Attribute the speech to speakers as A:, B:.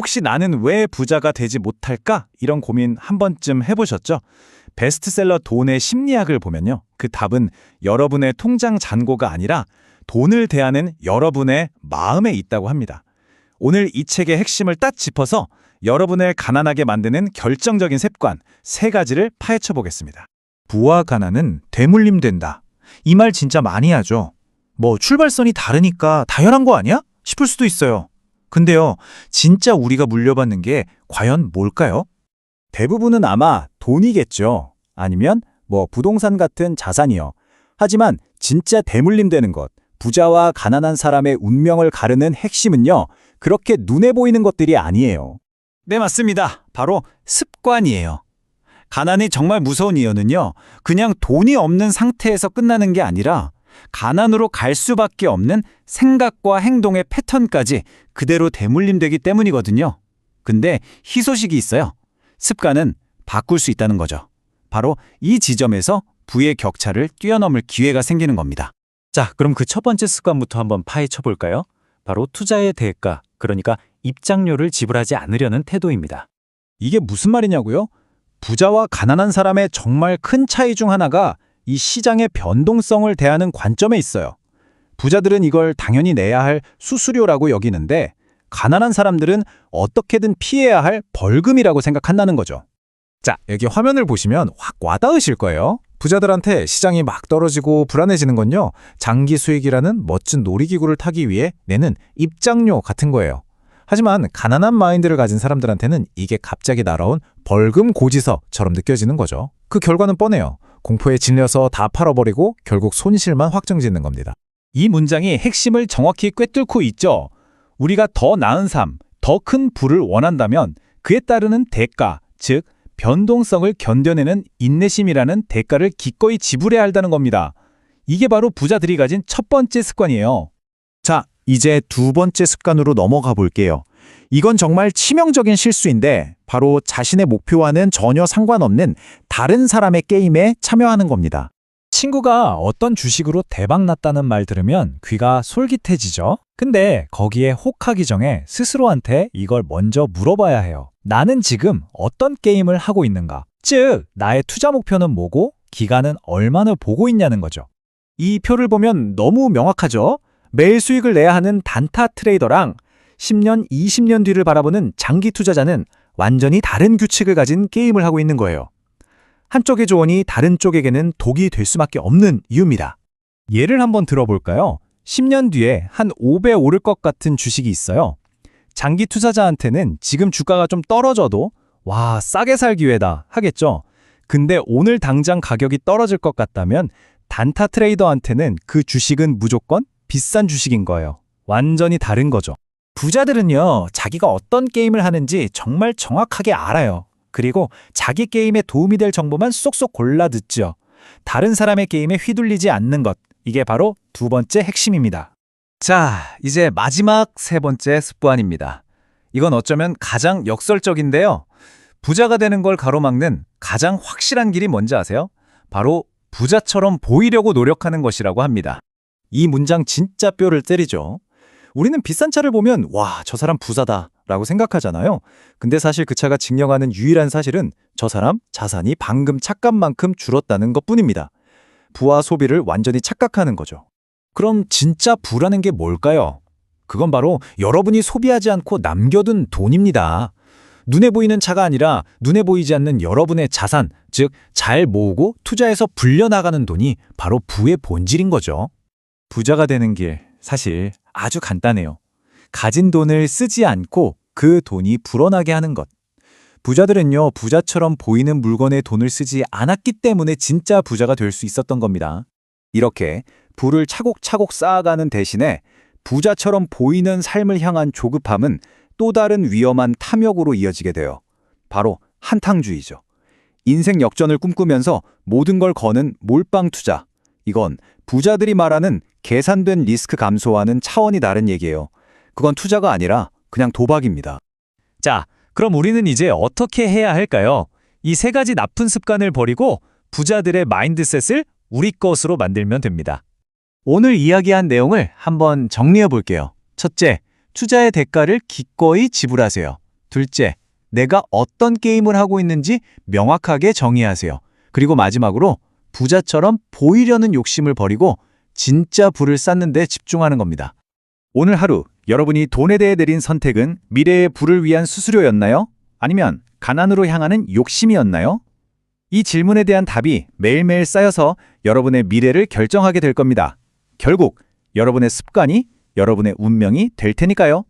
A: 혹시 나는 왜 부자가 되지 못할까? 이런 고민 한 번쯤 해보셨죠? 베스트셀러 돈의 심리학을 보면요. 그 답은 여러분의 통장 잔고가 아니라 돈을 대하는 여러분의 마음에 있다고 합니다. 오늘 이 책의 핵심을 딱 짚어서 여러분을 가난하게 만드는 결정적인 습관 3가지를 파헤쳐 보겠습니다.
B: 부와 가난은 대물림된다. 이 말 진짜 많이 하죠. 뭐 출발선이 다르니까 당연한 거 아니야? 싶을 수도 있어요. 근데요, 진짜 우리가 물려받는 게 과연 뭘까요?
A: 대부분은 아마 돈이겠죠. 아니면 부동산 같은 자산이요. 하지만 진짜 대물림되는 것, 부자와 가난한 사람의 운명을 가르는 핵심은요. 그렇게 눈에 보이는 것들이 아니에요. 네, 맞습니다. 바로 습관이에요. 가난이 정말 무서운 이유는요. 그냥 돈이 없는 상태에서 끝나는 게 아니라 가난으로 갈 수밖에 없는 생각과 행동의 패턴까지 그대로 대물림되기 때문이거든요. 근데 희소식이 있어요. 습관은 바꿀 수 있다는 거죠. 바로 이 지점에서 부의 격차를 뛰어넘을 기회가 생기는 겁니다.
B: 자, 그럼 그 첫 번째 습관부터 한번 파헤쳐 볼까요? 바로 투자의 대가, 그러니까 입장료를 지불하지 않으려는 태도입니다.
A: 이게 무슨 말이냐고요? 부자와 가난한 사람의 정말 큰 차이 중 하나가 이 시장의 변동성을 대하는 관점에 있어요. 부자들은 이걸 당연히 내야 할 수수료라고 여기는데 가난한 사람들은 어떻게든 피해야 할 벌금이라고 생각한다는 거죠. 자, 여기 화면을 보시면 확 와닿으실 거예요. 부자들한테 시장이 막 떨어지고 불안해지는 건요. 장기 수익이라는 멋진 놀이기구를 타기 위해 내는 입장료 같은 거예요. 하지만 가난한 마인드를 가진 사람들한테는 이게 갑자기 날아온 벌금 고지서처럼 느껴지는 거죠. 그 결과는 뻔해요. 공포에 질려서 다 팔아버리고 결국 손실만 확정짓는 겁니다. 이 문장이 핵심을 정확히 꿰뚫고 있죠. 우리가 더 나은 삶, 더 큰 부를 원한다면 그에 따르는 대가, 즉 변동성을 견뎌내는 인내심이라는 대가를 기꺼이 지불해야 한다는 겁니다. 이게 바로 부자들이 가진 첫 번째 습관이에요. 자, 이제 두 번째 습관으로 넘어가 볼게요. 이건 정말 치명적인 실수인데 바로 자신의 목표와는 전혀 상관없는 다른 사람의 게임에 참여하는 겁니다. 친구가 어떤 주식으로 대박났다는 말 들으면 귀가 솔깃해지죠? 근데 거기에 혹하기 전에 스스로한테 이걸 먼저 물어봐야 해요. 나는 지금 어떤 게임을 하고 있는가? 즉, 나의 투자 목표는 뭐고 기간은 얼마나 보고 있냐는 거죠. 이 표를 보면 너무 명확하죠? 매일 수익을 내야 하는 단타 트레이더랑 10년, 20년 뒤를 바라보는 장기 투자자는 완전히 다른 규칙을 가진 게임을 하고 있는 거예요. 한쪽의 조언이 다른 쪽에게는 독이 될 수밖에 없는 이유입니다. 예를 한번 들어볼까요? 10년 뒤에 한 5배 오를 것 같은 주식이 있어요. 장기 투자자한테는 지금 주가가 좀 떨어져도 와, 싸게 살 기회다 하겠죠. 근데 오늘 당장 가격이 떨어질 것 같다면 단타 트레이더한테는 그 주식은 무조건 비싼 주식인 거예요. 완전히 다른 거죠. 부자들은요, 자기가 어떤 게임을 하는지 정말 정확하게 알아요. 그리고 자기 게임에 도움이 될 정보만 쏙쏙 골라 듣죠. 다른 사람의 게임에 휘둘리지 않는 것. 이게 바로 두 번째 핵심입니다. 자, 이제 마지막 세 번째 습관입니다. 이건 어쩌면 가장 역설적인데요. 부자가 되는 걸 가로막는 가장 확실한 길이 뭔지 아세요? 바로 부자처럼 보이려고 노력하는 것이라고 합니다. 이 문장 진짜 뼈를 때리죠. 우리는 비싼 차를 보면 와, 저 사람 부자다 라고 생각하잖아요. 근데 사실 그 차가 증명하는 유일한 사실은 저 사람 자산이 방금 착각만큼 줄었다는 것뿐입니다. 부와 소비를 완전히 착각하는 거죠. 그럼 진짜 부라는 게 뭘까요? 그건 바로 여러분이 소비하지 않고 남겨둔 돈입니다. 눈에 보이는 차가 아니라 눈에 보이지 않는 여러분의 자산, 즉 잘 모으고 투자해서 불려나가는 돈이 바로 부의 본질인 거죠. 부자가 되는 길, 사실 아주 간단해요. 가진 돈을 쓰지 않고 그 돈이 불어나게 하는 것. 부자들은요, 부자처럼 보이는 물건에 돈을 쓰지 않았기 때문에 진짜 부자가 될 수 있었던 겁니다. 이렇게 부를 차곡차곡 쌓아가는 대신에 부자처럼 보이는 삶을 향한 조급함은 또 다른 위험한 탐욕으로 이어지게 돼요. 바로 한탕주의죠. 인생 역전을 꿈꾸면서 모든 걸 거는 몰빵 투자. 이건 부자들이 말하는 계산된 리스크 감소와는 차원이 다른 얘기예요. 그건 투자가 아니라 그냥 도박입니다. 자, 그럼 우리는 이제 어떻게 해야 할까요? 이 세 가지 나쁜 습관을 버리고 부자들의 마인드셋을 우리 것으로 만들면 됩니다. 오늘 이야기한 내용을 한번 정리해 볼게요. 첫째, 투자의 대가를 기꺼이 지불하세요. 둘째, 내가 어떤 게임을 하고 있는지 명확하게 정의하세요. 그리고 마지막으로 부자처럼 보이려는 욕심을 버리고 진짜 부를 쌓는 데 집중하는 겁니다. 오늘 하루 여러분이 돈에 대해 내린 선택은 미래의 부를 위한 수수료였나요? 아니면 가난으로 향하는 욕심이었나요? 이 질문에 대한 답이 매일매일 쌓여서 여러분의 미래를 결정하게 될 겁니다. 결국 여러분의 습관이 여러분의 운명이 될 테니까요.